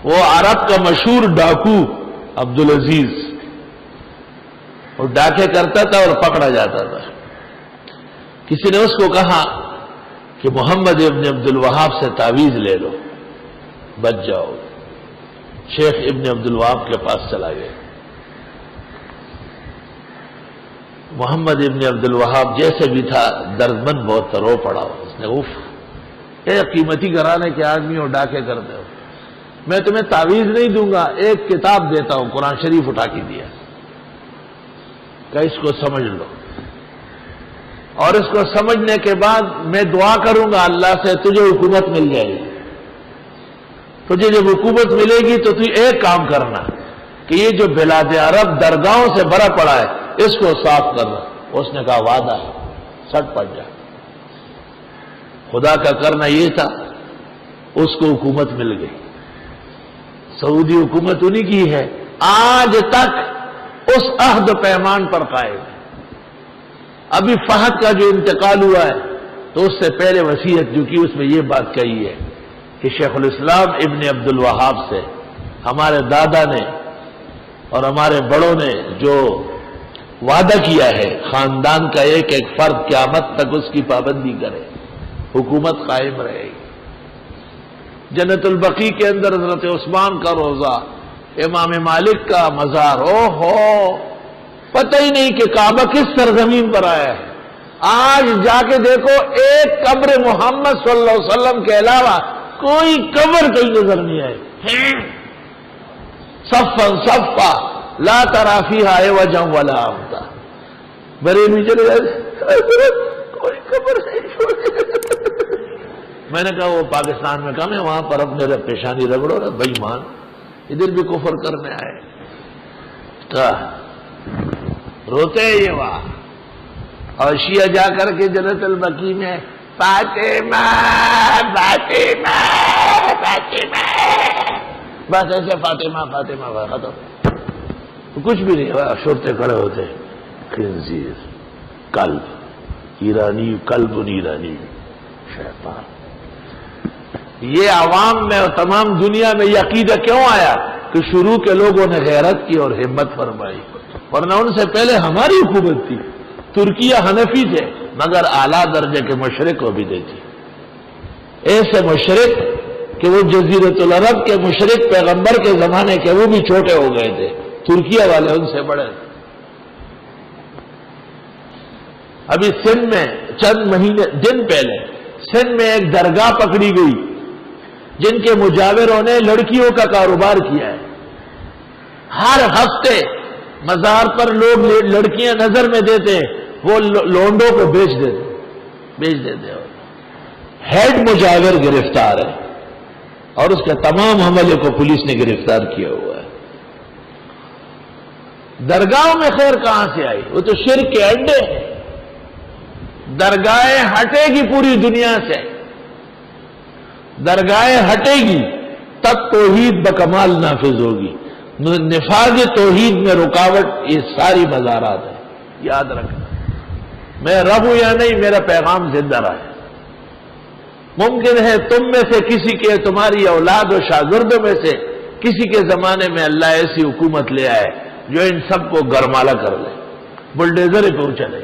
وہ عرب کا مشہور ڈاکو عبدالعزیز، وہ ڈاکے کرتا تھا اور پکڑا جاتا تھا. کسی نے اس کو کہا کہ محمد ابن عبد الوہاب سے تعویذ لے لو بچ جاؤ. شیخ ابن عبد الوہاب کے پاس چلا گیا. محمد ابن عبد الوہاب جیسے بھی تھا دردمند بہت تھا، رو پڑا. اس نے اے قیمتی گھرانے کے آدمی ہو، ڈاکے کرتے ہو، میں تمہیں تعویذ نہیں دوں گا، ایک کتاب دیتا ہوں. قرآن شریف اٹھا کے دیا کہ اس کو سمجھ لو، اور اس کو سمجھنے کے بعد میں دعا کروں گا اللہ سے تجھے حکومت مل جائے گی. تجھے جب حکومت ملے گی تو ایک کام کرنا کہ یہ جو بلاد عرب درگاہوں سے بھرا پڑا ہے اس کو صاف کرنا. اس نے کہا وعدہ ہے، سٹ پڑ جا. خدا کا کرنا یہ تھا، اس کو حکومت مل گئی. سعودی حکومت انہی کی ہے، آج تک اس عہد پیمان پر قائم ہے. ابھی فہد کا جو انتقال ہوا ہے تو اس سے پہلے وصیت جو کی اس میں یہ بات کہی ہے کہ شیخ الاسلام ابن عبد الوہاب سے ہمارے دادا نے اور ہمارے بڑوں نے جو وعدہ کیا ہے خاندان کا ایک ایک فرد قیامت تک اس کی پابندی کرے، حکومت قائم رہے گی. جنت البقیع کے اندر حضرت عثمان کا روضہ، امام مالک کا مزار، او ہو پتہ ہی نہیں کہ کعبہ کس سرزمین پر آیا ہے. آج جا کے دیکھو ایک قبر محمد صلی اللہ علیہ وسلم کے علاوہ کوئی قبر کہیں نظر نہیں آئی. صفا صفا لا تری فیہا عوجا ولا امتا. بریلوی چلے جائے کوئی قبر نہیں. میں نے کہا وہ پاکستان میں کم ہے، وہاں پر اپنے پیشانی رگڑو نا بے ایمان، ادھر بھی کفر کرنے آئے. روتے ہیں یہ وہاں. اور شیعہ جا کر کے جنت البقیع میں فاطمہ فاطمہ فاطمہ، بس ایسے فاطمہ فاطمہ ختم، کچھ بھی نہیں. شرطے کھڑے ہوتے خنزیر، کلب ایرانی، کلب ایرانی، شیطان. یہ عوام میں اور تمام دنیا میں یہ عقیدہ کیوں آیا کہ شروع کے لوگوں نے غیرت کی اور ہمت فرمائی، ورنہ ان سے پہلے ہماری حکومت تھی. ترکیہ حنفی تھے مگر اعلیٰ درجے کے مشرق کو بھی دیتی. ایسے مشرق کہ وہ جزیرۃ العرب کے مشرق پیغمبر کے زمانے کے وہ بھی چھوٹے ہو گئے تھے، ترکیہ والے ان سے بڑے. ابھی سندھ میں چند دن پہلے سندھ میں ایک درگاہ پکڑی گئی جن کے مجاوروں نے لڑکیوں کا کاروبار کیا ہے. ہر ہفتے مزار پر لوگ لڑکیاں نظر میں دیتے، وہ لونڈوں کو بیچ دیتے. ہیڈ مجاور گرفتار ہے اور اس کے تمام عملے کو پولیس نے گرفتار کیا ہوا ہے. درگاہوں میں خیر کہاں سے آئی؟ وہ تو شرک کے اڈے ہیں. درگاہیں ہٹے گی پوری دنیا سے، درگاہیں ہٹے گی تب توحید بکمال نافذ ہوگی. نفاذ توحید میں رکاوٹ یہ ساری مزارات ہیں. یاد رکھنا، میں رب ہوں یا نہیں، میرا پیغام زندہ رہے. ممکن ہے تم میں سے کسی کے، تمہاری اولاد و شاگردوں میں سے کسی کے زمانے میں اللہ ایسی حکومت لے آئے جو ان سب کو گرمالا کر لے، بلڈیزر پہ چلے.